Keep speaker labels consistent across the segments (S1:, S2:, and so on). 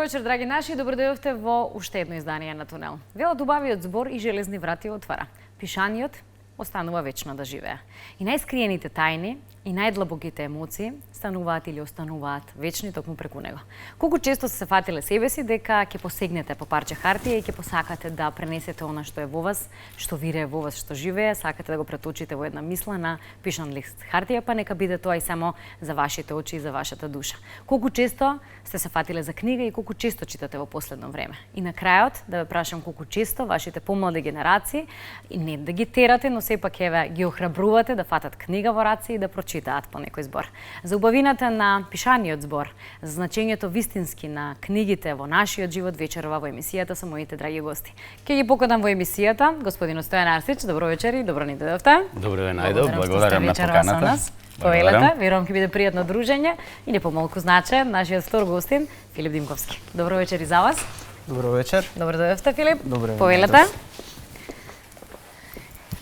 S1: Добро вечер, драги наши, добро дојдовте во уште едно издание на Тунел. Велат убавиот збор и железни врати отвара. Пишаниот останува вечно да живее. И најскриените тајни и најдлабоките емоции стануваат или остануваат вечни токму преку него. Колку често се фатиле себе си дека ќе посегнете по парче хартија и ќе посакате да пренесете она што е во вас, што вирее во вас, што живее, сакате да го преточите во една мисла на пишан лист хартија, па нека биде тоа и само за вашите очи и за вашата душа. Колку често сте се фатиле за книга и колку често читате во последно време? И на крајот да ве прашам колку често вашите помлади генерации, и не да ги терате, но сепак ги охрабрувате да фатат книга во раце и да прочитаат по некој збор. За убавината на пишаниот збор, за значењето вистински на книгите во нашиот живот вечерова во емисијата со моите драги гости. Ке ги поканам во емисијата господин Стојан Арсич. Добро вечер и добро ни дојдовте.
S2: Добро ве најдов, благодарам на поканата.
S1: Повелете, верувам ќе биде пријатно дружење и не помалку значаен нашиот втор гостин Филип Димковски. Добро вечер и за вас.
S3: Добро вечер.
S1: Добро дојдовте, Филип.
S3: Добро
S1: Повелете.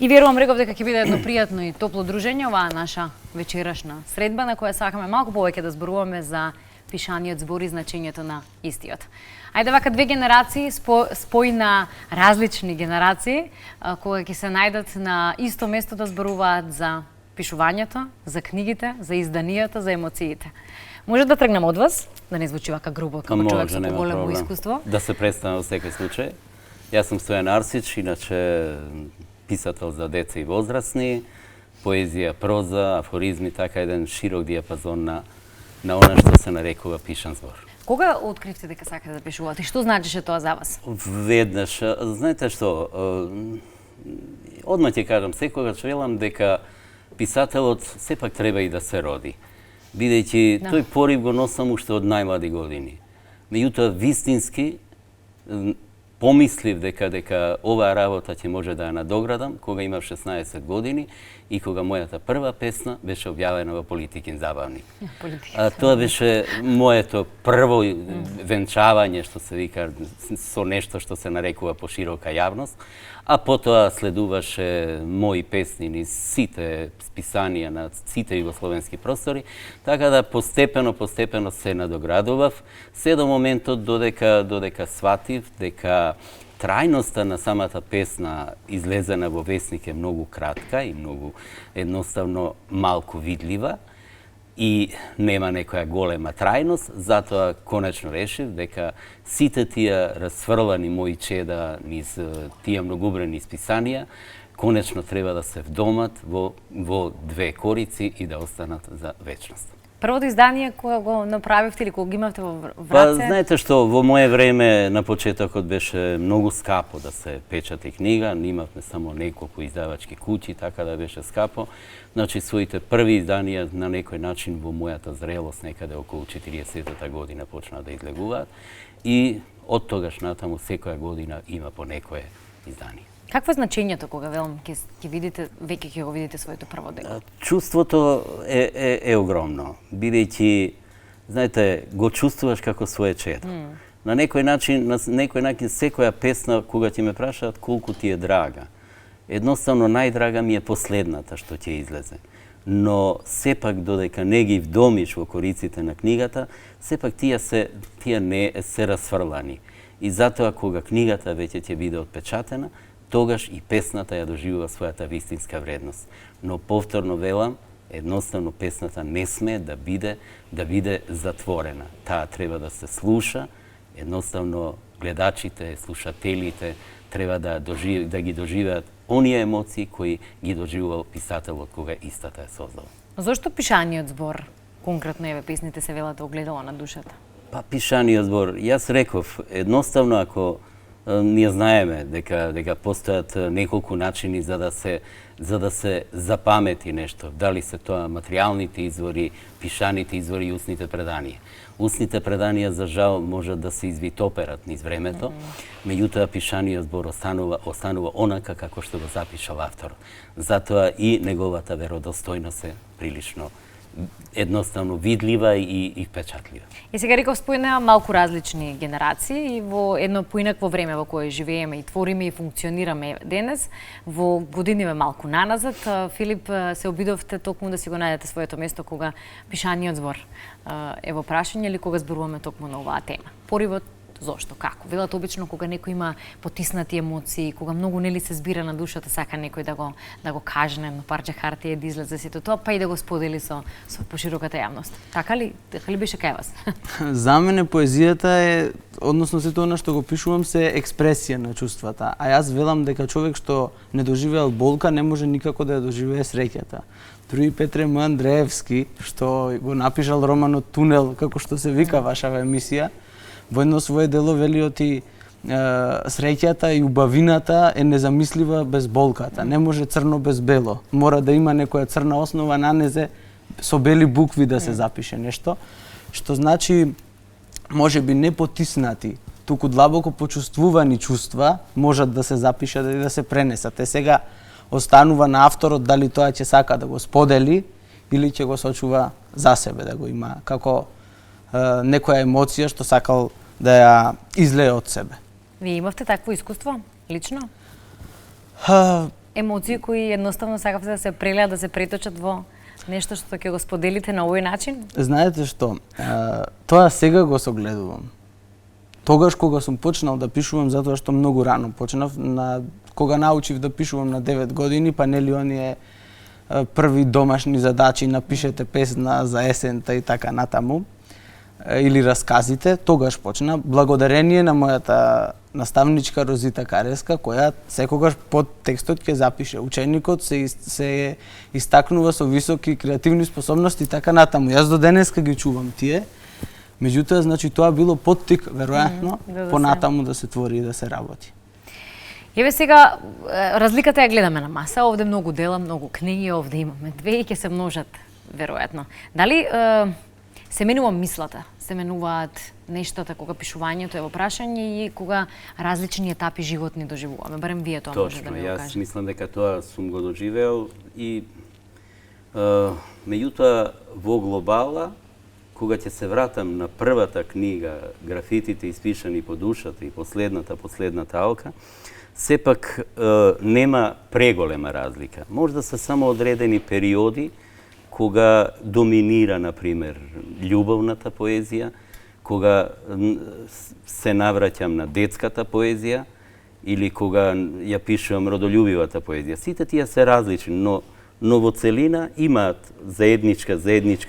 S1: И верувам, реков дека ќе биде едно пријатно и топло дружење оваа наша вечерашна средба на која сакаме малку повеќе да зборуваме за пишаниот збор и значењето на истиот. Ајде вака две генерации спој на различни генерации кога ќе се најдат на исто место да зборуваат за пишувањето, за книгите, за изданијата, за емоциите. Може да тргнем од вас, да не звучи вака грубо како човек со поголемо искуство.
S2: Да се представам во секој случај. Јас сум Стојан Арсич, иначе писател за деца и возрастни, поезија, проза, афоризми, така еден широк диапазон на она што се нарекува пишан збор.
S1: Кога откривте дека сакате да пишувате? Што значеше тоа за вас?
S2: Веднаш, знаете што, одма ќе кажам, секогаш велам дека писателот сепак треба и да се роди. Бидејќи тој порив го носам уште од најмлади години. Меѓутоа, вистински, помислив дека оваа работа ќе може да ја надоградам кога имав 16 години и кога мојата прва песна беше објавена во Политикин забавник. Тоа беше моето прво венчавање, што се вика, со нешто што се нарекува по широка јавност, а потоа следуваше мои песни низ сите списанија на сите југословенски простори, така да постепено се надоградував, се до моментот додека сватив дека трајноста на самата песна излезена во весник е многу кратка и многу едноставно малку видлива и нема некоја голема трајност, затоа конечно решив дека сите тие расфрлани мои чеда низ тие многубрени списанија конечно треба да се вдомат во две корици и да останат за вечност.
S1: Првото издание кога го направивте или кога ги имавте во враце?
S2: Па, знаете што, во моје време на почетокот беше многу скапо да се печати книга, имавме само неколку издавачки куќи, така да беше скапо. Значи, своите први изданија на некој начин во мојата зрелост некаде околу 40-та година почна да излегуваат и од тогаш натаму секоја година има по некое издание.
S1: Какво е значењето кога велам ќе видите, веќе ќе го видите своето прво дело?
S2: Чувството е огромно, бидејќи, знаете, го чувствуваш како свое чедо. На некој начин секоја песна, кога ќе ме прашаат колку ти е драга, едноставно најдрага ми е последната што ќе излезе. Но сепак додека не ги вдомиш во кориците на книгата, сепак тие не се расфрлани. И затоа кога книгата веќе ќе биде отпечатена, тогаш и песната ја доживува својата вистинска вредност. Но повторно велам, едноставно песната не смее да биде затворена. Таа треба да се слуша, едноставно гледачите, слушателите треба да ги доживеат оние емоции кои ги доживувал писателот кога истата е создал.
S1: Зошто пишаниот збор конкретно еве песните се велат огледало на душата?
S2: Па пишаниот збор, јас реков, едноставно ако ние знаеме дека постојат неколку начини за да се запамети нешто, дали се тоа материјалните извори, пишаните извори и устните преданија. Устните преданија за жал можат да се извитоперат низ времето, меѓутоа пишаниот збор останува онака како што го запишал авторот. Затоа и неговата веродостојност е прилично едноставно видлива и впечатлива.
S1: И сега реков спојнеа малку различни генерации и во едно поинакво време во кое живееме и твориме и функционираме денес, во годиниве малку наназад. Филип, се обидовте токму да си го најдете своето место кога пишаниот збор е во прашање или кога зборуваме токму на оваа тема. Поривот зошто, како? Велат обично кога некој има потиснати емоции, кога многу нели се збира на душата, сака некој да го каже на едно парче хартија да излезе сето тоа, па и да го сподели со пошироката јавност. Така ли беше кај вас?
S3: За мене поезијата е, односно сето она што го пишувам се експресија на чувствата, а јас велам дека човек што не доживеал болка не може никако да ја доживее среќата. Дури Петре М. Андреевски, што го напишал романот Тунел, како што се вика вашава емисија, во едно свое дело вели оти среќата и убавината е незамислива без болката. Не може црно без бело. Мора да има некоја црна основа на незе со бели букви да се запише нешто, што значи можеби не потиснати, туку длабоко почувствувани чувства можат да се запишат и да се пренесат. Сега останува на авторот дали тоа ќе сака да го сподели или ќе го сочува за себе, да го има како некоја емоција што сакал да ја излее од себе.
S1: Вие имавте такво искуство, лично? Емоции кои едноставно сакавте да се прелеат, да се преточат во нешто што ќе го споделите на овој начин?
S3: Знаете што, тоа сега го согледувам. Тогаш кога сум почнал да пишувам, затоа што многу рано почнав, кога научив да пишувам на 9 години, па нели оние први домашни задачи, напишете песна за есента и така натаму, или расказите, тогаш почна, благодарение на мојата наставничка Розита Кареска, која секогаш под текстот ќе запише. Ученикот се истакнува со високи креативни способности и така натаму. Јас до денеска ги чувам тие, меѓутоа, значи, тоа било поттик, веројатно, понатаму да се твори и да се работи.
S1: Еве сега, разликата ја гледаме на маса, овде многу дела, многу книги, овде имаме две и ќе се множат, веројатно. Дали се менува мислата, се менуваат нештата кога пишувањето е во прашање и кога различни етапи животни доживуваме. Барем вие тоа може да ми го кажете.
S2: Јас мислам дека тоа сум го доживеал и меѓутоа во глобала, кога ќе се вратам на првата книга, графитите испишани по душата и последната алка, сепак нема преголема разлика. Може да се само одредени периоди кога доминира, например, љубовната поезија, кога се навраќам на детската поезија или кога ја пишувам родолюбивата поезија. Сите тие се различни, но во целина имаат заедничка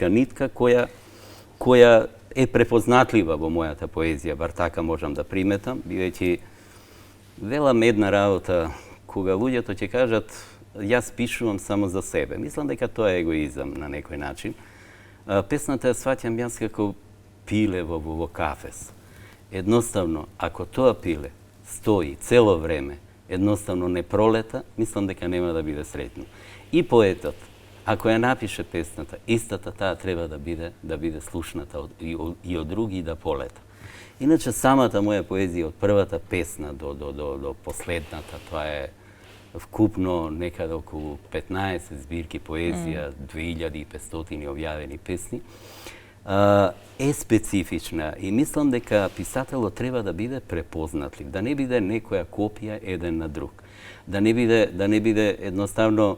S2: нитка која е препознатлива во мојата поезија, бар така можам да приметам, бидејќи велам една работа, кога луѓето ќе кажат јас пишувам само за себе. Мислам дека тоа е егоизам на некој начин. Песната ја сваќам јас како пиле во кафес. Едноставно, ако тоа пиле стои цело време, едноставно не пролета, мислам дека нема да биде среќно. И поетот, ако ја напише песната, истата таа треба да биде слушната и од други и да полета. Иначе самата моја поезија од првата песна до последната, тоа е вкупно некаде околу 15 збирки поезија, 2500 објавени песни, е специфична и мислам дека писателот треба да биде препознатлив, да не биде некоја копија еден на друг, да не биде едноставно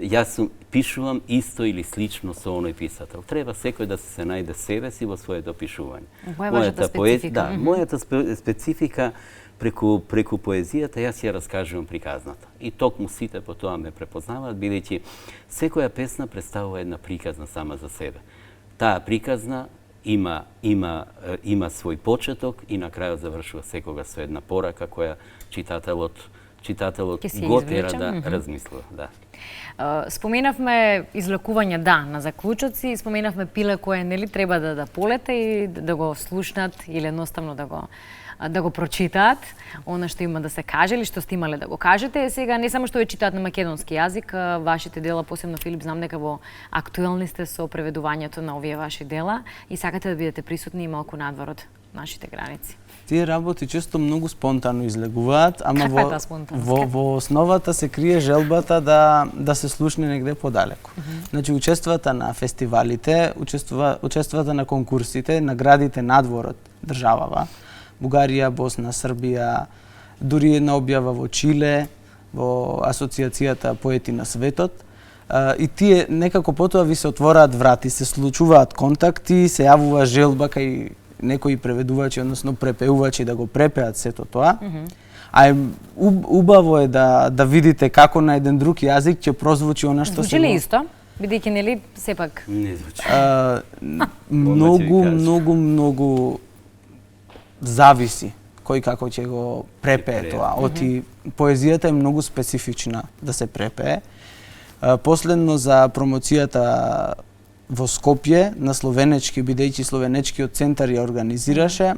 S2: јас пишувам исто или слично со оној писател. Треба секој да се најде себе си во своето пишување.
S1: Мојата специфика.
S2: Мојата специфика преку поезијата јас ја раскажувам приказната. И токму сите по тоа ме препознаваат, бидејќи секоја песна представува една приказна сама за себе. Таа приказна има свој почеток и на крајот завршува секогаш со една порака која читателот го тера да размислува. Да.
S1: Споменавме излекување на заклучоци, споменавме пиле кое нели треба да полете и да го слушнат или едноставно да го прочитаат, она што има да се каже или што сте имале да го кажете. Сега не само што ја читаат на македонски јазик, вашите дела, посебно Филип, знам дека во актуелни сте со преведувањето на овие ваши дела и сакате да бидете присутни и малку надвор од нашите граници.
S3: тие работи често многу спонтано излегуваат, ама
S1: Каква е таа спонтанност?
S3: во основата се крие желбата да се слушне негде подалеку. Значи учествата на фестивалите, учествата на конкурсите, наградите надвор од државава, Бугарија, Босна, Србија, дури една објава во Чиле, во Асоциацијата поети на светот, и тие некако потоа ви се отвораат врати, се случуваат контакти, се јавува желба кај некои преведувачи, односно препеувачи да го препеат сето тоа. А убаво е да видите како на еден друг јазик ќе прозвучи она што
S1: Звучи ли исто? Бидејќи нели сепак
S2: Не звучи.
S3: многу зависи кој како ќе го препее тоа. Оти поезијата е многу специфична да се препее. Последно за промоцијата во Скопје на словенечки, бидејќи словенечкиот центар ја организираше,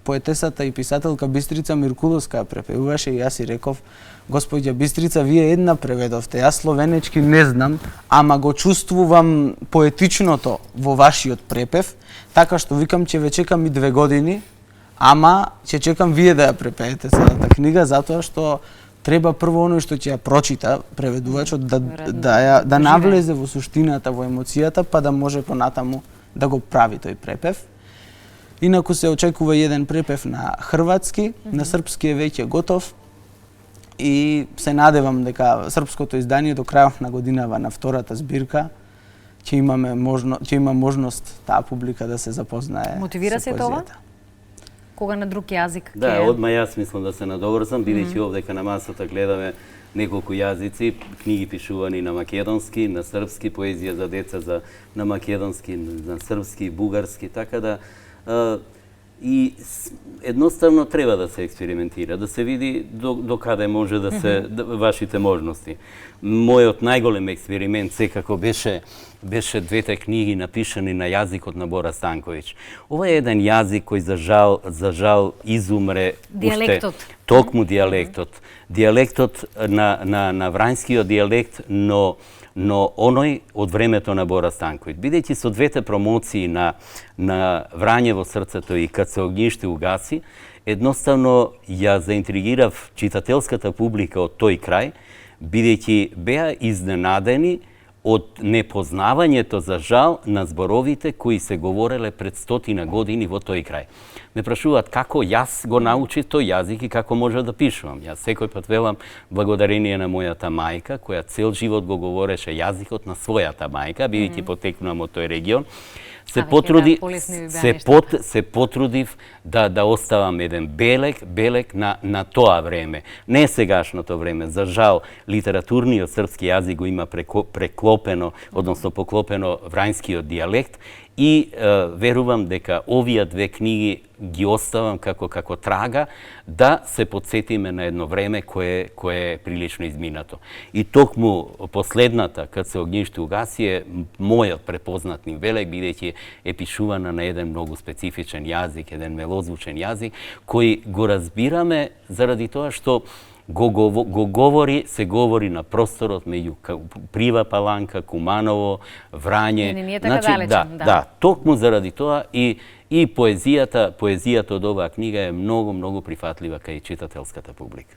S3: поетесата и писателка Бистрица Миркуловска ја препевуваше и јас си реков: Господја Бистрица, вие една преведовте, јас словенечки не знам, ама го чувствувам поетичното во вашиот препев, така што викам ќе ве чекам и 2 години, ама ќе чекам вие да ја препеете седата книга, затоа што треба прво оној што ќе ја прочита преведувачот да навлезе во суштината, во емоцијата, па да може понатаму да го прави тој препев. Инаку се очекува еден препев на хрватски, на српски е веќе готов и се надевам дека српското издание до крајот на годинава на втората збирка ќе има можност таа публика да се запознае.
S1: Мотивира се тоа? Кога на друг јазик?
S2: Да, одма јас мислам да се надоврзам, бидејќи овдека на масата гледаме неколку јазици, книги пишувани на македонски, на српски, поезија за деца на македонски, на српски, бугарски, така да и едноставно треба да се експериментира, да се види до каде може да се вашите можности. Мојот најголем експеримент секако беше 2 книги напишани на јазикот на Бора Станковиќ. Ова е еден јазик кој за жал изумре.
S1: Дијалектот.
S2: Токму дијалектот. Дијалектот на врањскиот дијалект, но оној од времето на Бора Станковиќ. Бидејќи со 2 промоции на Врање во срцето и Кад се огниште угаси, едноставно ја заинтригирав читателската публика од тој крај, бидејќи беа изненадени од непознавањето за жал на зборовите кои се говореле пред 100 години во тој крај. Ме прашуваат како јас го научив тој јазик и како може да пишувам. Јас секој пат велам благодарение на мојата мајка, која цел живот го говореше јазикот на својата мајка, бидејќи потекнувам од тој регион. Се потрудив да оставам еден белек на тоа време. Не сегашното време. За жал, литературниот српски јазик го има преклопено, односно поклопено врањскиот дијалект и верувам дека овие 2 книги ги оставам како трага да се подсетиме на едно време кое е прилично изминато. И токму последната, Кад се огниште угаси, е мојот препознат нивелек, бидејќи е пишувана на еден многу специфичен јазик, еден мелозвучен јазик, кој го разбираме заради тоа што се говори на просторот меѓу Прива Паланка, Куманово, Врање.
S1: Не е така далечен,
S2: да, токму заради тоа и поезијата од оваа книга е многу прифатлива кај читателската публика.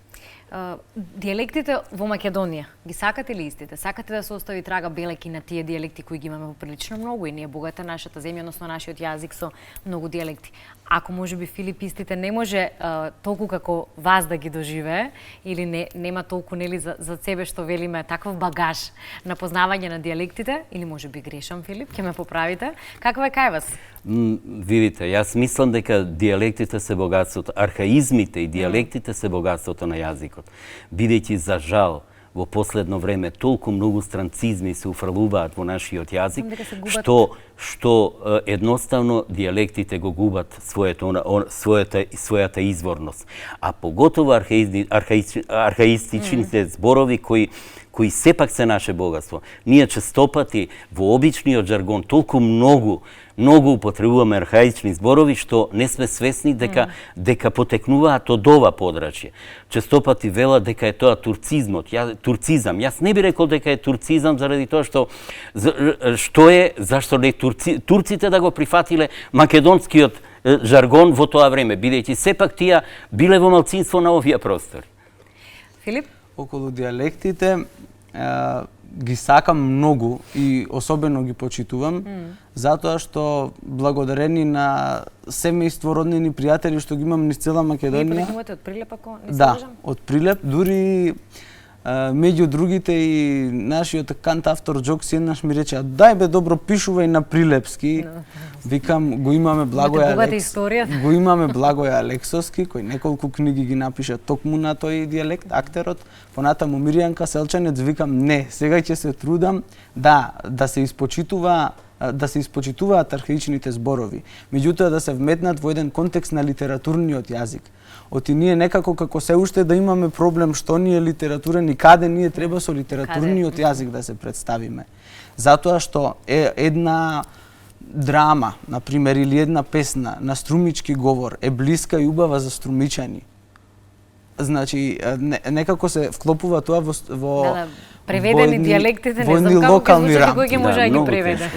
S1: Дијалектите во Македонија, ги сакате ли истите? Сакате да се остави трага белеки на тие дијалекти кои ги имаме прилично многу и ние богата нашата земја, односно нашиот јазик со многу дијалекти. Ако можеби Филип истите не може толку како вас да ги доживее или нема толку нели за себе што велиме таков багаж на познавање на дијалектите, или можеби грешам, Филип, ќе ме поправите. Каква е кај вас?
S2: Видите, јас мислам дека дијалектите се богатството, архаизмите и дијалектите се богатството на јазикот. Бидејќи за жал во последно време толку многу странцизми се уфрлуваат во нашиот јазик, што едноставно дијалектите го губат својата изворност. А поготово архаистичните зборови кои сепак се наше богатство. Ние честопати во обичниот жаргон толку многу употребуваме архаични зборови што не сме свесни дека потекнуваат од ова подрачје. Честопати велат дека е тоа турцизам. Јас не би рекол дека е турцизам заради тоа што зашто не турците да го прифатиле македонскиот жаргон во тоа време, бидејќи сепак тие биле во малцинство на овие простори.
S1: Филип?
S3: Околу дијалектите ги сакам многу и особено ги почитувам, затоа што благодарени на семејство, роднини, пријатели што ги имам низ цела Македонија.
S1: Ние од Прилеп, ако не се
S3: Да,
S1: лажам?
S3: од Прилеп, дури меѓу другите и нашиот кант автор Джокс еднаш ми рече: "Дај бе, добро пишувај на прилепски." Викам, го имаме Благој
S1: богата
S3: Алекс.
S1: историја.
S3: Го имаме Благој Алексовски, кој неколку книги ги напиша токму на тој дијалект, актерот. Понатаму Миријанка Селчанец, викам, не, сега ќе се трудам да се испочитуваат архаичните зборови, меѓутоа да се вметнат во еден контекст на литературниот јазик. Оти ние некако како се уште да имаме проблем што ни е литературен и каде ние треба со литературниот јазик да се представиме. Затоа што е една драма, например, или една песна на струмички говор е блиска и убава за струмичани. Значи, некако се вклопува тоа во
S1: преведени дијалектите,
S3: во
S1: не
S3: едни
S1: знам како
S3: локални
S1: ќе
S3: рамки.
S1: кој може да ги преведе.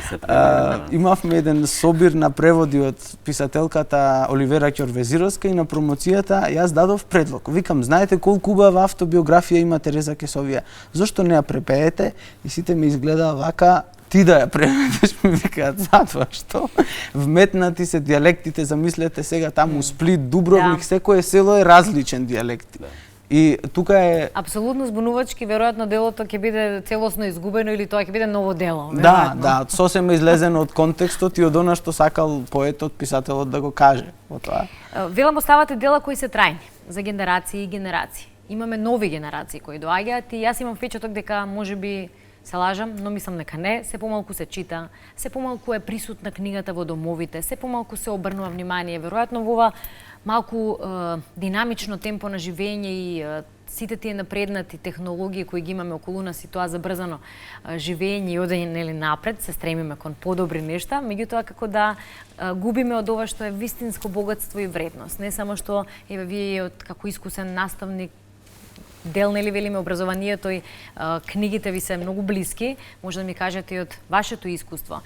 S3: Имавме еден собир на преводи од писателката Оливера Ќорвезировска и на промоцијата јас дадов предлог. Викам, знаете колку убава автобиографија има Тереза Кесовија, зошто не ја препеете? И сите ми изгледа вака, ти да ја преведеш, ми викаат, затоа што вметнати се дијалектите, замислете сега таму Сплит, Дубровник, секое село е различен дијалект. И тука е
S1: Апсолутно збунувачки, веројатно делото ќе биде целосно изгубено или тоа ќе биде ново дело.
S3: Да, сосема излезено од контекстот и од она што сакал поетот, писателот да го каже во тоа.
S1: Велам оставате дела кои се трајни за генерации и генерации. Имаме нови генерации кои доаѓаат и јас имам впечаток дека можеби се лажам, но мислам дека не, се помалку се чита, се помалку е присутна книгата во домовите, се помалку се обрнува внимание, веројатно во ова малку динамично темпо на живење и сите тие напреднати технологии кои ги имаме околу нас и тоа забрзано живење и одење напред, се стремиме кон подобри нешта, меѓутоа како да губиме од ова што е вистинско богатство и вредност. Не само што еве вие како искусен наставник дел нели велиме образованието и книгите ви се многу блиски, може да ми кажете и од вашето искуство.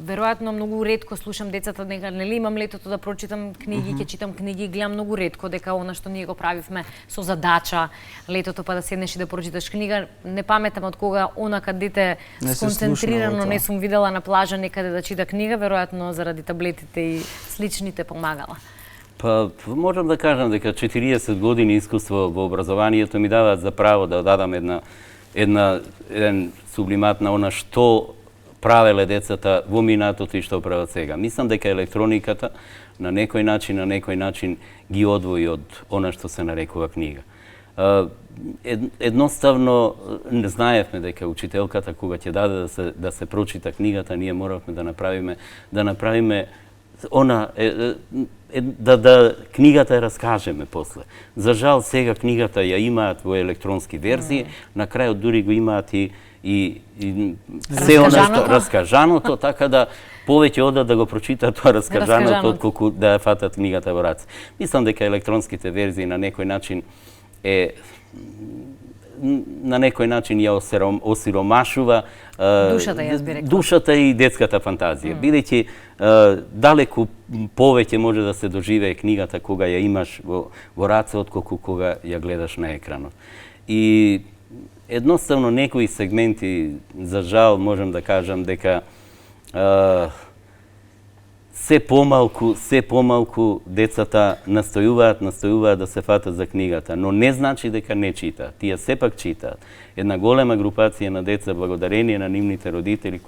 S1: Веројатно многу ретко слушам децата дека нели имам летото да прочитам книги, ќе читам книги, гледам многу ретко дека она што ние го правивме со задача летото па да седнеш и да прочиташ книга, не паметам од кога онака дете сконцентрирано не сум видела на плажа некаде да чита книга, веројатно заради таблетите и сличните помагала.
S2: Па, можам да кажам дека 40 години искуство во образованието ми даваат за право да дадам еден сублимат на она што правеле децата во минатото и што прават сега. Мислам дека електрониката на некој начин ги одвои од она што се нарекува книга. Едноставно не знаевме дека учителката кога ќе даде да се прочита книгата, ние моравме да направиме она да книгата ја раскажеме после. За жал сега книгата ја имаат во електронски верзии, на крајот дури го имаат и се она што раскажаното, така да повеќе одат да го прочитаат тоа раскажаното отколку да ја фатат книгата во раце. Мислам дека електронските верзии на некој начин ја осиромашува душата и детската фантазија, бидејќи далеку повеќе може да се доживее книгата кога ја имаш во раце отколку кога ја гледаш на екранот. И едноставно некои сегменти, за жал, можам да кажам дека се помалку децата настојуваат да се фатат за книгата, но не значи дека не читаат. Тие сепак читаат. Една голема групација на деца, благодарение на нивните родители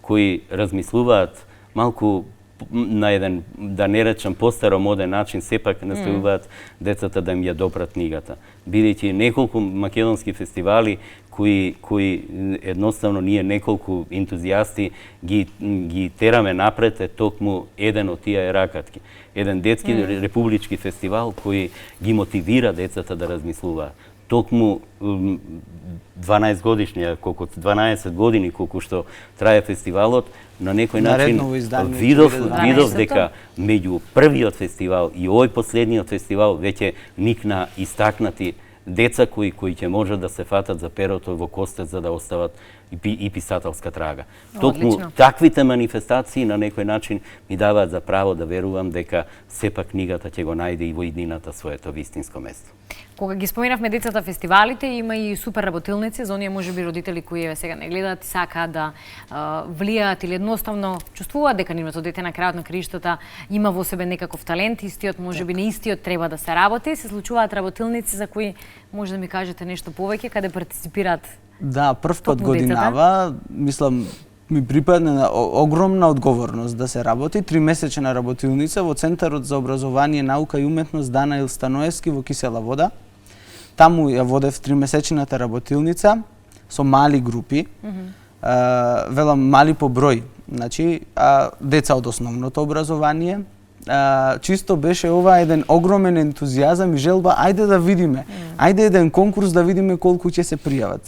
S2: кои размислуваат малку на еден, да не речам, постаромоден начин, сепак настојуваат децата да им ја допрат книгата. Бидејќи неколку македонски фестивали кои едноставно ние неколку ентузијасти ги тераме напред, е токму еден од тие е Ракатки. Еден детски републички фестивал кој ги мотивира децата да размислуваат. Токму 12 години колку што трае фестивалот, на некој начин видов дека меѓу првиот фестивал и овој последниот фестивал веќе никна истакнати деца кои ќе можат да се фатат за перото во костет за да остават и писателска трага.
S1: Одлично.
S2: Токму таквите манифестации на некој начин ми даваат за право да верувам дека сепак книгата ќе го најде и во иднината своето вистинско место.
S1: Кога ги споменавме децата фестивалите, има и супер работилници за оние можеби родители кои еве сега не гледаат и сакаат да влијаат или едноставно чувствуваат дека нивното дете на крајот на краиштата има во себе некаков талент, истиот можеби не истиот треба да се работи, се случуваат работилници за кои може да ми кажете нешто повеќе каде партиципираат.
S3: Да, прв пат
S1: Токму
S3: годинава, мислам, ми припадна огромна одговорност да се работи 3-месечна работилница во Центарот за образование, наука и уметност Данаил Станоевски во Кисела Вода. Таму ја водев 3-месечната работилница со мали групи, велам мали по број, значи деца од основното образование. Чисто беше ова еден огромен ентузијазам и желба, ајде да видиме, ајде еден конкурс да видиме колку ќе се пријават.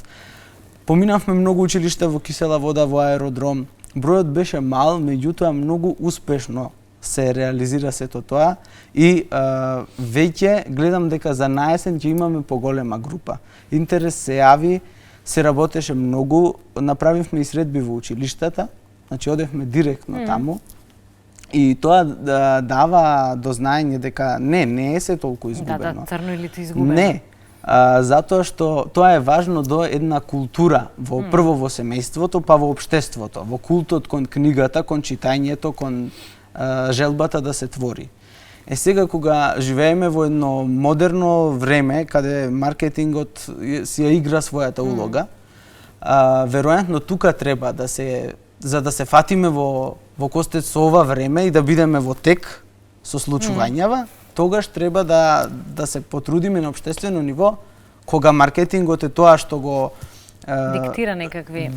S3: Поминавме многу училишта во Кисела Вода, во аеродром. Бројот беше мал, меѓутоа многу успешно се реализира сето тоа и веќе гледам дека за наесен ќе имаме поголема група. Интерес се јави, се работеше многу, направивме и средби во училиштата, значи одевме директно таму. И тоа дава до знаење дека не е се толку изгубено.
S1: Да, црно или изгубено.
S3: Не, затоа што тоа е важно до една култура, прво во семејството, па во општеството, во култот кон книгата, кон читањето, кон желбата да се твори. Сега кога живееме во едно модерно време, каде маркетингот си ја игра својата улога, веројатно тука треба да се, за да се фатиме во костец со ова време и да бидеме во тек со случувањава, тогаш треба да се потрудиме на општествено ниво, кога маркетингот е тоа што го
S1: диктира некакви.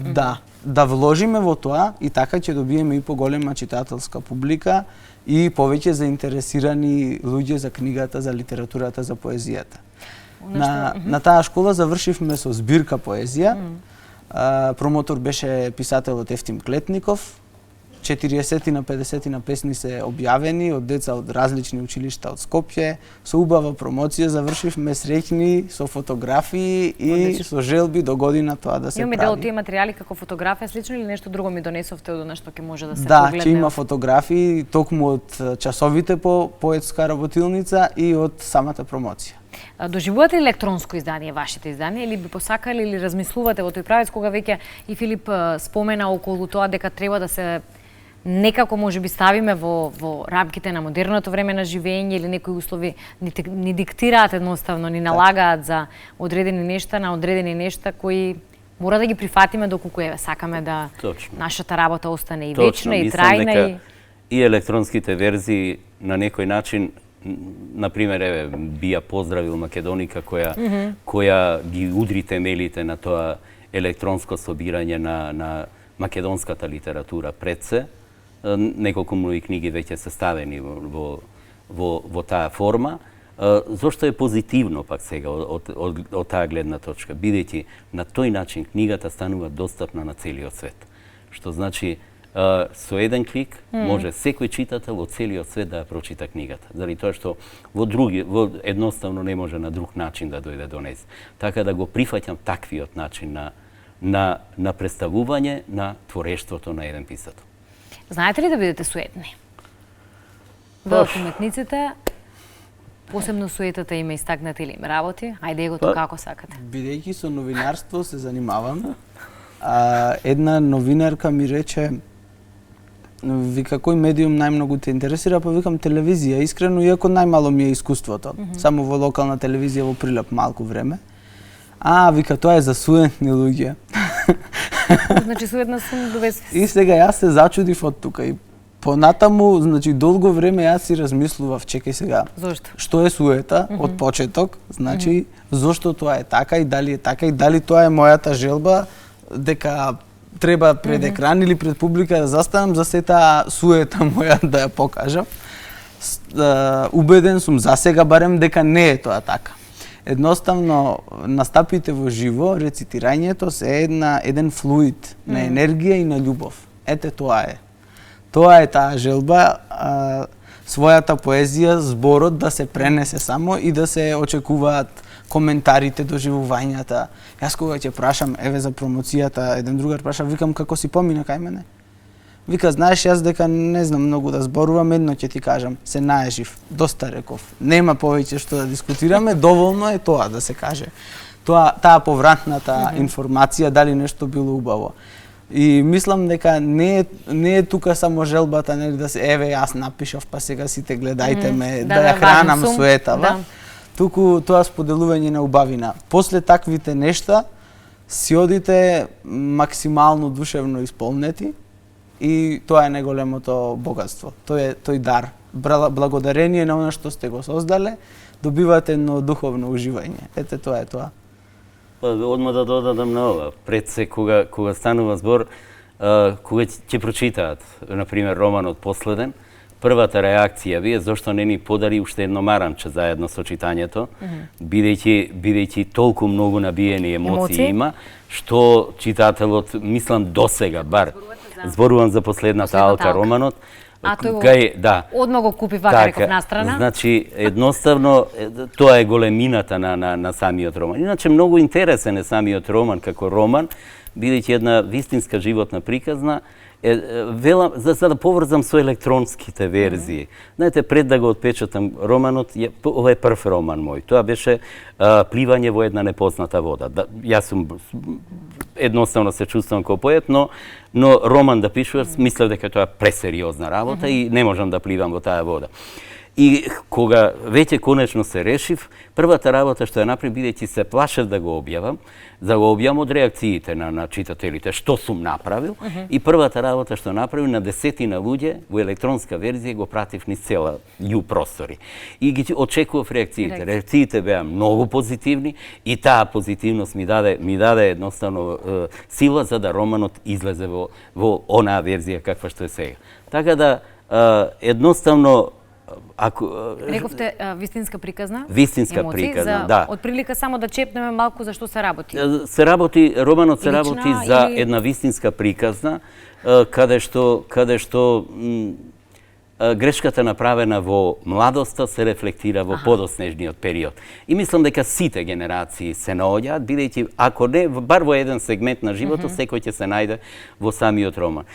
S3: Да вложиме во тоа и така ќе добиеме и поголема читателска публика и повеќе заинтересирани луѓе за книгата, за литературата, за поезијата. На таа школа завршивме со збирка поезија. Промотор беше писателот Ефтим Клетников. 40 на 50 на песни се објавени од деца од различни училишта од Скопје. Со убава промоција завршивме среќни со фотографии и со желби до година тоа да се прави.
S1: Имаме дел од тие материјали како фотографија слично или нешто друго ми донесовте од она што ќе може да се
S3: Да,
S1: погледне?
S3: ќе има фотографии токму од часовите по поетска работилница и од самата промоција.
S1: Доживувате ли електронско издание вашите издания или би посакали или размислувате во тој правец кога веќе и Филип спомена околу тоа дека треба да се некако може би ставиме во рамките на модерното време на живење или некои услови ни диктираат едноставно, ни налагаат за одредени нешта на одредени нешта кои мора да ги прифатиме доколку сакаме да нашата работа остане и вечна и трајна
S2: и електронските верзии на некој начин, например, би ја поздравил Македоника која ги удри темелите на тоа електронско собирање на македонската литература пред се. Неколку мои книги веќе се ставени во таа форма. Зошто е позитивно пак сега од таа гледна точка? Бидејќи на тој начин книгата станува достапна на целиот свет. Што значи со еден клик може секој читател од целиот свет да ја прочита книгата. Заради тоа што во едноставно не може на друг начин да дојде до нас. Така да го прифаќам таквиот начин на представување на творештвото на еден писател.
S1: Знаете ли да бидете суетни? Во уметниците, посебно суетата има истакнати или им работи, ајде го тоа како сакате.
S3: Бидејќи со новинарство се занимавам, една новинарка ми рече, вика, кој медиум најмногу те интересира, па викам телевизија, искрено, иако најмало ми е искуството. Само во локална телевизија во Прилеп малку време. Вика, тоа е за суетни луѓе.
S1: Значи суетна сум до без.
S3: И сега јас се зачудив од тука и понатаму, значи долго време јас си размислував, чекај сега.
S1: Зошто?
S3: Што е суета од почеток, значи зошто тоа е така и дали е така и дали тоа е мојата желба дека треба пред екран или пред публика да застанам за сета суета моја да ја покажам. Убеден сум за сега барем дека не е тоа така. Едноставно, настапите во живо, рецитирањето се еден флуид на енергија и на љубов. Ете тоа е. Тоа е таа желба. својата поезија, зборот да се пренесе само и да се очекуваат коментарите, доживувањата. Јас кога ќе прашам, еве за промоцијата, еден другар праша, викам како си помина кај мене? Вика, знаеш, јас дека не знам многу да зборувам, едно ќе ти кажам, се наежив, доста реков. Нема повеќе што да дискутираме, доволно е тоа да се каже. Таа повратната информација, дали нешто било убаво. И мислам дека не е тука само желбата, нели, да се еве јас напишав, па сега сите гледајте ме, да ја хранам суетава. Туку тоа споделување на убавина. После таквите нешта си одите максимално душевно исполнети и тоа е најголемото богатство. Тој дар. Благодарение на она што сте го создале, добивате едно духовно уживање. Ете, тоа е тоа.
S2: Одма да додадам на ова. Пред се, кога станува збор, кога ќе прочитаат, например, романот Последен, првата реакција ви е зошто не ни подари уште едно марамче заедно со читањето, бидејќи толку многу набиени емоции има, што читателот, мислам досега, бар, зборувам за Последната алка романот,
S1: одма го купи вака реков настрана.
S2: Значи, едноставно, тоа е големината на самиот роман. Иначе, многу интересен е самиот роман како роман, бидејќи една вистинска животна приказна, за да поврзам со електронските верзии. Знаете, пред да го отпечатам романот, ова е прв роман мој. Тоа беше Пливање во една непозната вода. Јас сум едноставно се чувствувам како поет, но роман да пишувам, мислев дека тоа е пресериозна работа и не можам да пливам во таа вода. И кога веќе конечно се решив, првата работа што ја направив, бидејќи се плашев да го објавам, од реакциите на читателите, што сум направил, и првата работа што направив, на десетина луѓе во електронска верзија го пратив низ цела љу простори. И ги очекував реакциите. Реакциите беа многу позитивни и таа позитивност ми даде едноставно сила за да романот излезе во онаа верзија каква што е сега. Така да едноставно
S1: Рековте вистинска приказна?
S2: Вистинска приказна, да.
S1: Од прилика само да чепнеме малку за што се работи.
S2: Романот се работи за една вистинска приказна, каде што грешката направена во младоста се рефлектира во подоснежниот период. И мислам дека сите генерации се наоѓаат, бидејќи ако не, бар во еден сегмент на животот, секој ќе се најде во самиот роман.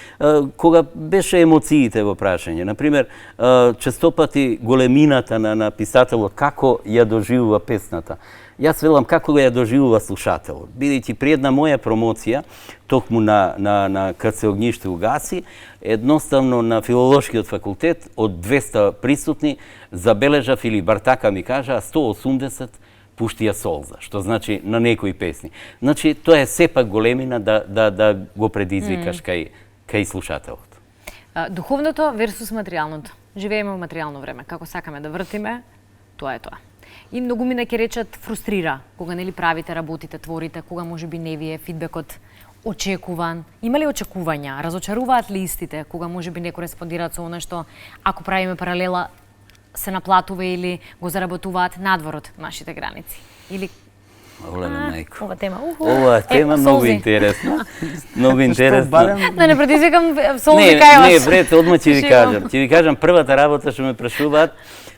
S2: Кога беше емоциите во прашање, например, честопати големината на писателот, како ја доживува песната. Јас велам како ја доживува слушателот, бидејќи при една моја промоција, токму на КЦ Огниште угаси, едноставно на филолошкиот факултет од 200 присутни забележав или бар така ми кажа 180 пуштија солза, што значи на некои песни. Значи тоа е сепак големина да го предизвикаш кај слушателот.
S1: Духовното версус материјалното. Живееме во материјално време. Како сакаме да вртиме, тоа е тоа. И многу мина ќе речат фрустрира кога нели правите, работите, творите, кога можеби не ви е фидбекот очекуван. Има ли очекувања? Разочаруваат ли истите кога можеби не кореспондираат со она што ако правиме паралела се наплатува или го заработуваат надвор од нашите граници? Или
S2: Олена мајко.
S1: Ова
S2: тема многу интересна. Многу интересна.
S1: Да не предизвикам солзи кај вас.
S2: Не, брете, одма ќе ви кажам. Ќе ви кажам првата работа што ме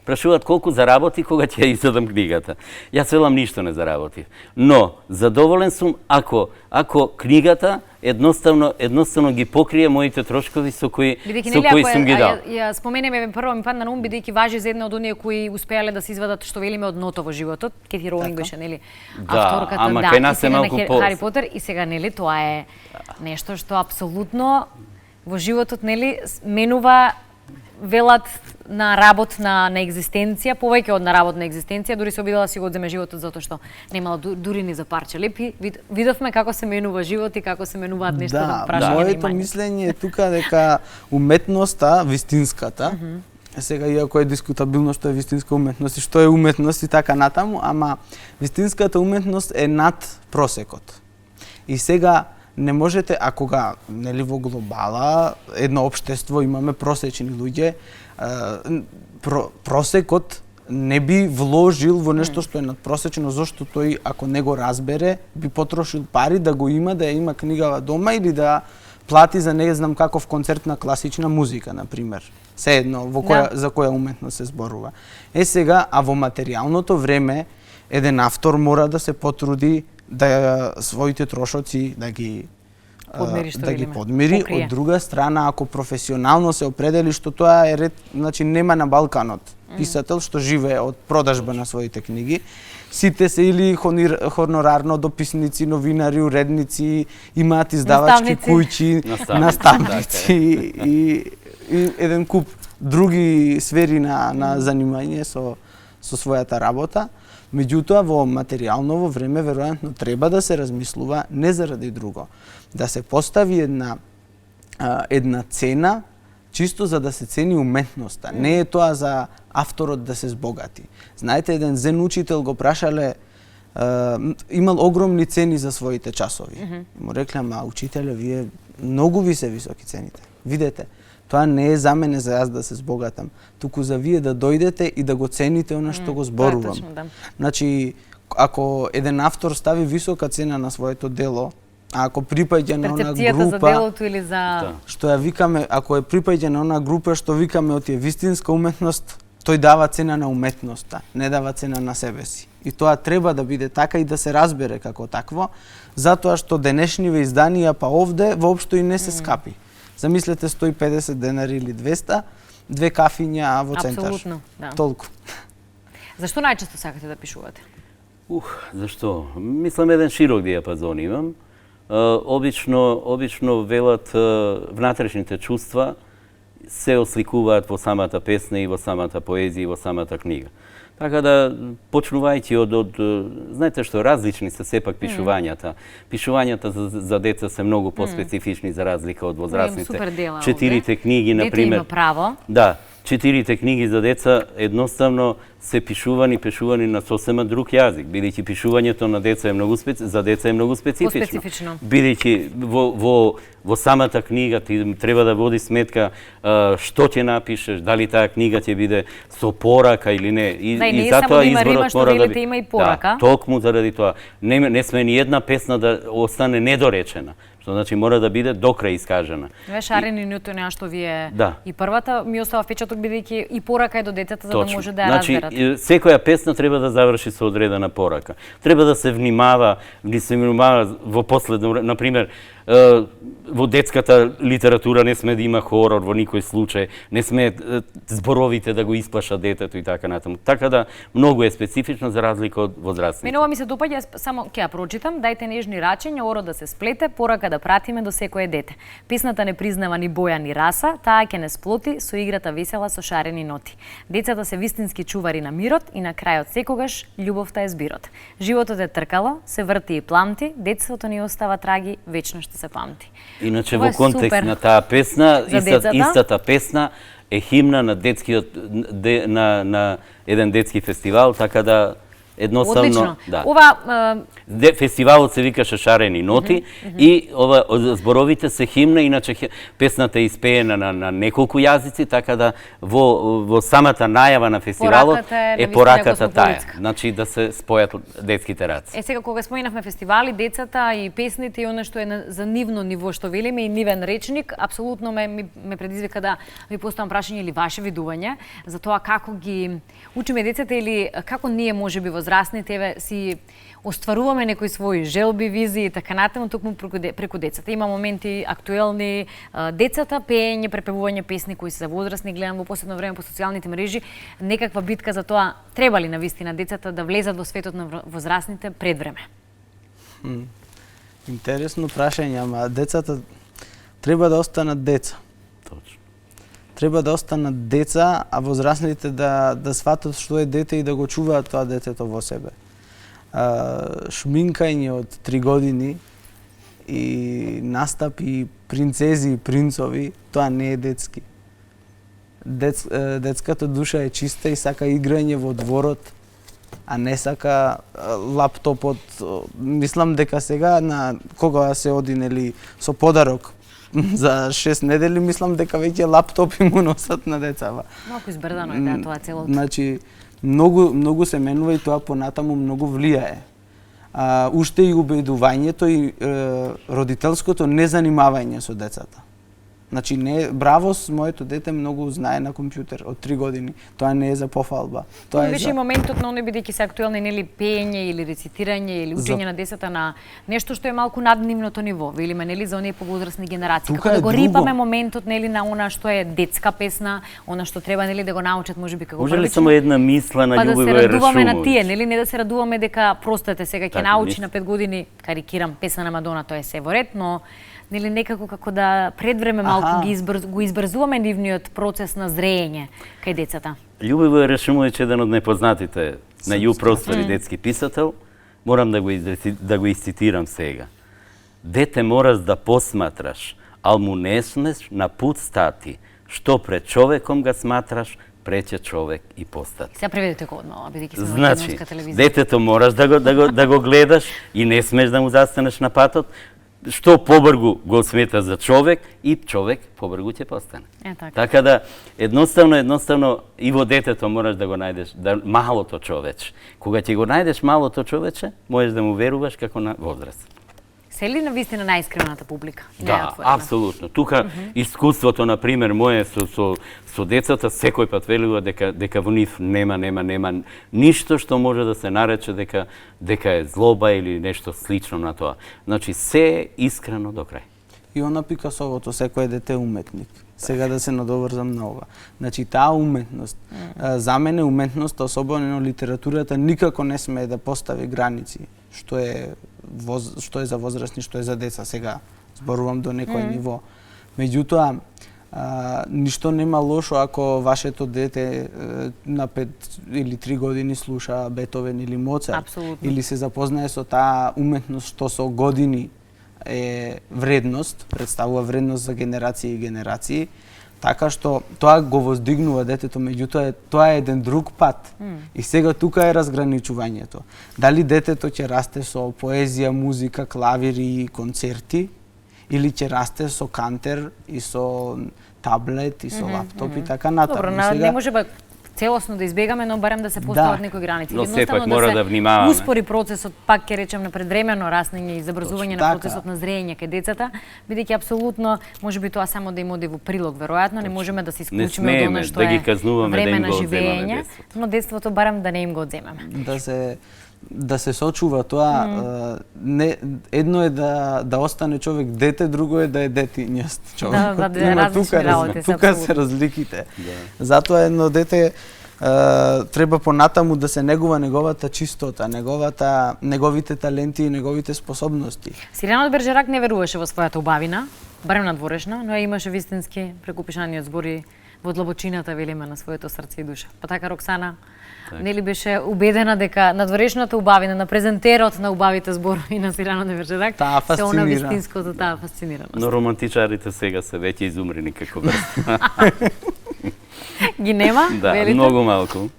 S2: прашуваат колку заработи кога ќе ја издадам книгата. Јас велам ништо не заработив. Но задоволен сум ако книгата едноставно ги покрие моите трошкови со кои сум ги дал.
S1: Ја споменеме прво ми падна на ум бидејќи важи за една од оние кои успеале да се извадат што велиме од ното во животот. Кети Роулинг беше нели авторката на Хари Потер и сега нели тоа е нешто што апсолутно во животот нели менува велат на работ на екзистенција, повеќе од на работ на екзистенција, дури се обидела си го одземе животот затоа што немала дури ни за парче лепи. Видовме како се менува живот и како се менуваат нешто на прашање на
S3: моето мислење е тука дека уметноста, вистинската, сега иако е дискутабилно што е вистинска уметност и што е уметност и така натаму, ама вистинската уметност е над просекот. И сега не можете, а кога нели во глобала едно општество имаме просечни луѓе, просекот не би вложил во нешто што е надпросечно, зашто тој ако не го разбере би потрошил пари да го има, да ја има книгава дома или да плати за не знам каков концерт на класична музика, на пример. се едно во која, за која уметност се зборува. Сега, а во материјалното време, еден автор мора да се потруди да своите трошоци да ги подмири.
S1: Покрие.
S3: Од друга страна, ако професионално се определи што тоа е ред, значи нема на Балканот писател што живее од продажба на своите книги, сите се или хонорарно дописници, новинари, уредници, имаат издавачки куќи, наставници и еден куп други сфери на занимање со својата работа. Меѓутоа, во материјално време, веројатно, треба да се размислува не заради друго. Да се постави една цена, чисто за да се цени уметноста. Не е тоа за авторот да се збогати. Знаете, еден зен учител го прашале, имал огромни цени за своите часови. Му рекле, ама учителе, вие многу ви се високи цените. Видете, тоа не е за мене за јас да се збогатам, туку за вие да дојдете и да го цените она што го зборувам.
S1: Точно, да.
S3: Значи, ако еден автор стави висока цена на своето дело, а ако припаѓа на она група
S1: за делото или за
S3: што ја викаме, ако е припаѓа на она група што викаме од вистинска уметност, тој дава цена на уметноста, не дава цена на себе си. И тоа треба да биде така и да се разбере како такво, затоа што денешниве изданија па овде воопшто и не се скапи. Замислете 150 денари или 200, две кафиња во центар.
S1: Апсолутно, да.
S3: Толку.
S1: Зашто најчесто сакате да пишувате?
S2: Зашто? Мислам еден широк диапазон имам. Обично велат внатрешните чувства се осликуваат во самата песна и во самата поезија и во самата книга. Така да, почнувајќи од знаете што, различни се сепак пишувањата. Пишувањата за деца се многу поспецифични за разлика од возрастните. Четирите книги, на пример.
S1: Дете има право.
S2: Да, четирите книги за деца едноставно се пишувани на сосема друг јазик, бидејќи пишувањето на деца е за деца е многу специфично. Бидејќи во самата книга ти треба да води сметка што ќе напишеш, дали таа книга ќе биде со порака или не.
S1: И затоа изборот мора да биде. Има и порака.
S2: Да, токму заради тоа. Не сме ни една песна да остане недоречена. Што значи мора да биде до крај искажена.
S1: Шарени нито неа што вие и првата ми остава впечаток бидејќи и порака е до детето за да може да ја разберат.
S2: Секоја песна треба да заврши со одредена порака. Треба да се внимава во последно време, на пример, во детската литература не сме да има хорор во никој случај, не сме зборовите да го исплаша детето и така натаму. Така да многу е специфично за разлика од возрастните.
S1: Мене ова ми се допаѓа, само ќе ја прочитам, дајте нежни рачења, оро да се сплете, порака да пратиме до секое дете. Песната не признава ни боја ни раса, таа ќе не сплоти со играта весела со шарени ноти. Децата се вистински чувари на мирот и на крајот секогаш љубовта е збирот. Животот е тркало, се врти и пламти, детството ни остава траги, вечно што се памти.
S2: Иначе во контекст на таа песна, истата песна е химна на на еден детски фестивал, така да едноставно
S1: одлично.
S2: Да.
S1: Ова
S2: фестивалот се викаше Шарени ноти и ова зборовите се химна, иначе песната е испеена на неколку јазици, така да во самата најава на фестивалот е пораката таа. Значи да се спојат детските раци.
S1: Сега кога споменавме фестивали, децата и песните и она што е за нивно ниво што велиме и нивен речник, апсолутно ме предизвика да ви поставам прашање или ваше видување за тоа како ги учиме децата или како ние можеби возрастните си остваруваме некои своји желби, визии и така натаму токму преку децата. Има моменти актуелни, децата, пеење, препевување песни кои се за возрастни, гледам во последно време по социјалните мрежи, некаква битка за тоа треба ли навистина децата да влезат во светот на возрастните пред време.
S3: Интересно прашање, ама децата треба да останат деца.
S2: Точно.
S3: Треба да останат деца, а возрастните да сватат што е дете и да го чуваат тоа детето во себе. Шминкање од 3 години и настапи принцези и принцови, тоа не е детски. Детската душа е чиста и сака играње во дворот, а не сака лаптопот. Мислам дека сега кога се оди нели со подарок за 6 недели, мислам дека веќе лаптопи му носат на децава.
S1: Малку избрдано е тоа целото.
S3: Значи многу се менува и тоа понатаму многу влијае. Уште и убедувањето и родителското незанимавање со децата. Значи не браво, моето дете многу знае на компјутер од 3 години. Тоа не е за пофалба.
S1: Тоа беше и моментот на оној, бидејќи се актуелни нели пеење или рецитирање или учење на децата на нешто што е малку над нивното ниво, велиме нели за оние повозрасни генерации.
S3: Тука
S1: Како да го рипаме
S3: друго.
S1: моментот нели на она што е детска песна, она што треба нели да го научат можеби како
S2: Може ли
S1: првично.
S2: само една мисла на
S1: Па да се
S2: Љубивој
S1: радуваме на
S2: Рашумовиќ?
S1: тие, нели не да се радуваме дека простете сега ќе
S2: Така,
S1: научи
S2: мис-
S1: на 5 години, карикирам, песна на Мадона, тоа е се во ред, но нели некако како да пред време малку го избрзуваме нивниот процес на зреење кај децата.
S2: Љубивој Рашумовиќ е еден од непознатите на Ју простори детски писател. Морам да го исцитирам сега. Дете мораш да посматраш, ал му не смеш на пут стати. Што пред човеком ga сматраш, пред ќе човек и постати.
S1: Сега преведете го одмало, бидејќи сме во
S2: Значи,
S1: македонска телевизија.
S2: детето мораш да го гледаш и не смеш да му застанеш на патот. Што побргу го смета за човек и човек побргу ќе постане.
S1: Така.
S2: Така да едноставно и во детето мораш да го најдеш малото човече. Кога ќе го најдеш малото човече, можеш да му веруваш како на возраст.
S1: Се ли на вистина најискрената публика?
S2: Да, апсолутно. Тука искуството на пример мое со децата секој пат велува дека во нив нема ништо што може да се нарече дека е злоба или нешто слично на тоа. Значи се е искрено до крај.
S3: И она Пикасовото, секој дете е уметник. Сега да се надоврзам на ова. Значи таа уметност, за мене уметноста, особено литературата, никако не смее да постави граници, што е за возрастни, што е за деца. Сега зборувам до некој ниво. Меѓутоа, ништо нема лошо ако вашето дете на 5 или 3 години слуша Бетовен или Моцарт.
S1: Апсолутно.
S3: Или се запознае со таа уметност што со години е вредност, представува вредност за генерации и генерации, така што тоа го воздигнува детето, меѓутоа тоа е еден друг пат. И сега тука е разграничувањето. Дали детето ќе расте со поезија, музика, клавири и концерти, или ќе расте со кантер и со таблет и со лаптоп и така натаму.
S1: Добро,
S3: Сега
S1: не може целосно да избегаме, но барем да се постават некои граници.
S2: Но
S1: Едноставно
S2: сепак мора да внимаваме.
S1: Успори процесот, пак ќе речем на предвремено раснење и забрзување на
S3: Така.
S1: процесот на зреење кај децата, бидејќи апсолутно можеби тоа само да им оди во прилог, веројатно не можеме да се исклучиме од
S2: смееме
S1: она што
S2: да ги
S1: е
S2: казнуваме, да
S1: време
S2: им
S1: на
S2: го одземаме
S1: живење,
S2: детството.
S1: но детството барем да не им го одземаме.
S3: да се сочува тоа, не едно е да остане човек дете, друго е да е детињаст човек.
S1: Да,
S3: Има
S1: различни работи се,
S3: тука се
S1: апсолутно.
S3: разликите. Затоа едно дете треба понатаму да се негува неговата чистота, неговите таленти и неговите способности.
S1: Сирена од Бержерак не веруваше во својата убавина, барем надворешна, но ја имаше вистински преку пишаниот збори во длабочината, велиме, на своето срце и душа. Па така Роксана нели беше убедена дека надворешната убавина на презентерот на убавите зборови на Сирена од Бержерак
S3: Таа
S1: се она
S3: фасцинира.
S1: вистинското, таа фасцинираност.
S2: Но романтичарите сега се веќе изумрени како врста.
S1: Ги нема,
S2: Да,
S1: велите?
S2: многу малку.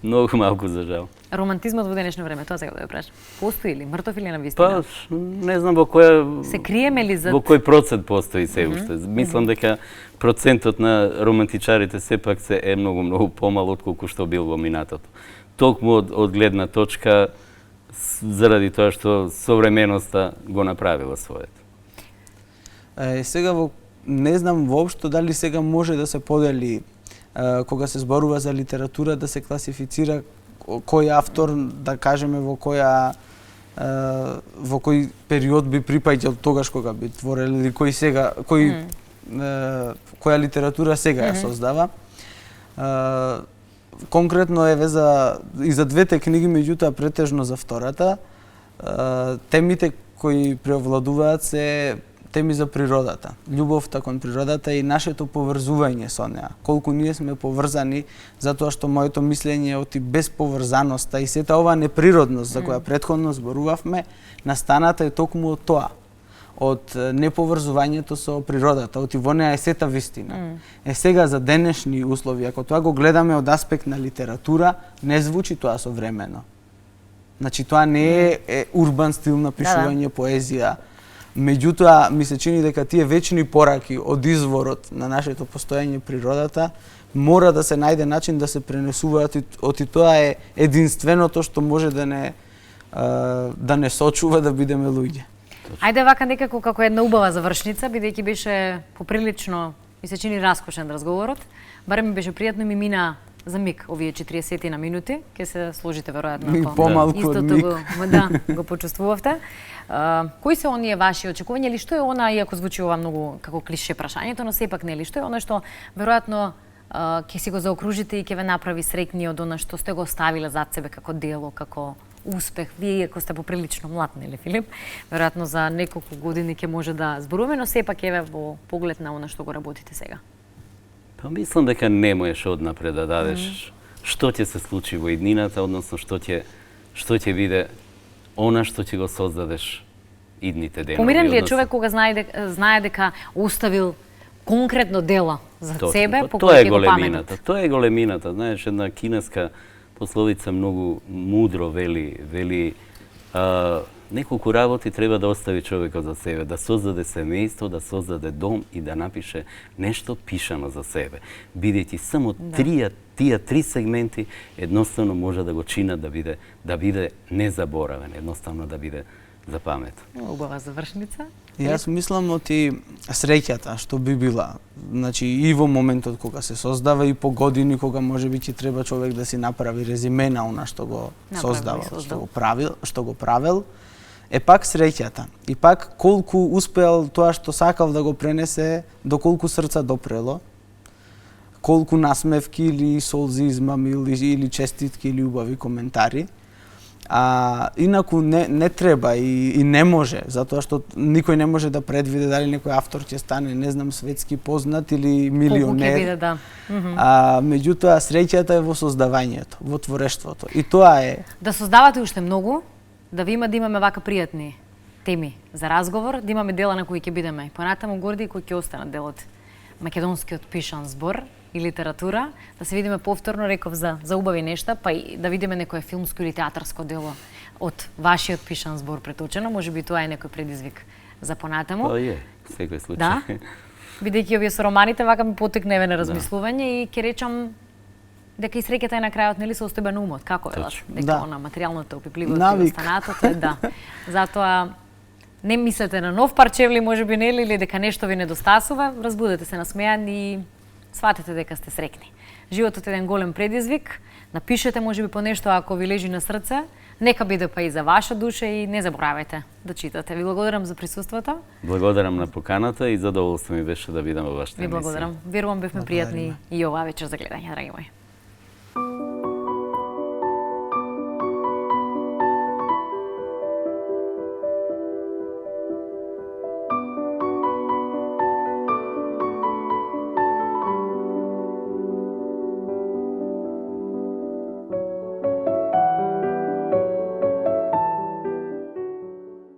S2: Многу малку за жал.
S1: Романтизмот во денешно време, тоа сега да ја прашам. Постои ли, мртов или на вистина?
S2: Па, не знам во која...
S1: Се криеме ли за...
S2: Во кој процент постои се уште? Мислам дека процентот на романтичарите сепак се е многу помал отколку што бил во минатото. Токму од гледна точка заради тоа што современоста го направила своето.
S3: Сега не знам воопшто дали сега може да се подели кога се зборува за литература да се класифицира кој автор, да кажеме во кој период би припаѓал тогаш кога би творел или која литература сега ја создава. Конкретно еве и за двете книги, меѓутоа претежно за втората, темите кои преовладуваат се теми за природата, љубовта кон природата и нашето поврзување со неа. Колку ние сме поврзани, затоа што моето мислење е оти без поврзаноста и сета оваа неприродност за која претходно зборувавме, настаната е токму од тоа, од неповрзувањето со природата, оти во неа е сета вистина. Сега за денешни услови, ако тоа го гледаме од аспект на литература, не звучи тоа современо. Значи тоа не е урбан стил на пишување, поезија. Меѓутоа, ми се чини дека тие вечни пораки од изворот на нашето постоење природата мора да се најде начин да се пренесуваат, оти тоа е единственото што може да не сочува да бидеме луѓе.
S1: Ајде вака некако како една убава завршница, бидејќи беше поприлично, ми се чини раскошен разговорот. Барем ми беше пријатно, ми мина за миг овие 40 на минути, ќе се сложите веројатно
S3: И помалку од
S1: истото
S3: миг.
S1: го почувствувавте. Кои се оние ваши очекувања или што е она, иако звучи ова многу како клише прашањето, но сепак нели, што е она што веројатно ќе си го заокружите и ќе ве направи среќни од она што сте го оставиле зад себе како дело, како успех. Вие ако сте поприлично млад, нели Филип, веројатно за неколку години ќе може да зборуваме, но сепак еве во поглед на она што го работите сега.
S2: Па мислам дека не можеш однапред да дадеш што ќе се случи во иднината, односно што ќе биде она што ќе го создадеш идните денови.
S1: Помирен ли е човек кога знае дека оставил конкретно дела за себе по кои ќе го паметат?
S2: Тоа е големината. Знаеш, една кинеска пословица многу мудро вели неколку работи треба да остави човекот за себе, да создаде семејство, да создаде дом и да напише нешто пишано за себе. Бидејќи само тие три сегменти едноставно може да го чинат да биде незаборавен, едноставно да биде за памет.
S1: Убава завршница.
S3: Јас мислам оти среќата што би била, значи и во моментот кога се создава и по години кога можеби ќе треба човек да си направи резиме на она што го создава, што го правил, е пак среќата. И пак колку успеал тоа што сакал да го пренесе, до колку срца допрело, колку насмевки или солзи измамил или честитки или убави коментари. Инаку не треба и не може, затоа што никој не може да предвиде дали некој автор ќе стане, не знам, светски познат или милионер.
S1: Колку ќе биде, да.
S3: Меѓутоа, среќата е во создавањето, во творештвото. И тоа е...
S1: Да создавате уште многу, да имаме вака пријатни теми за разговор, да имаме дела на кои ќе бидеме понатаму горди и кои ќе останат дел од македонскиот пишан збор и литература, да се видиме повторно, реков, за убави нешта, па и да видиме некое филмско или театарско дело од вашиот пишан збор преточено, може би тоа е некој предизвик за понатаму.
S2: Тоа е, секој случај.
S1: Да, бидејќи овие со романите вака ми потекневе на размислување и ќе речам дека и среќата е на крајот, нели, се остојба на умот, како велат, дека она материјалното опипливото и останатото е, да. Затоа не мислете на нов парчевли, можеби, нели, или дека нешто ви недостасува, разбудете се насмејани и сватете дека сте среќни. Животот е еден голем предизвик, напишете можеби по нешто ако ви лежи на срце, нека биде па и за ваша душа и не заборавајте да читате. Ви благодарам за присуството.
S2: Благодарам на поканата и задоволство ми беше да бидам во вашата емисија.
S1: Ви благодарам. Верувам бевме пријатни и оваа вечер за гледање, драги мои.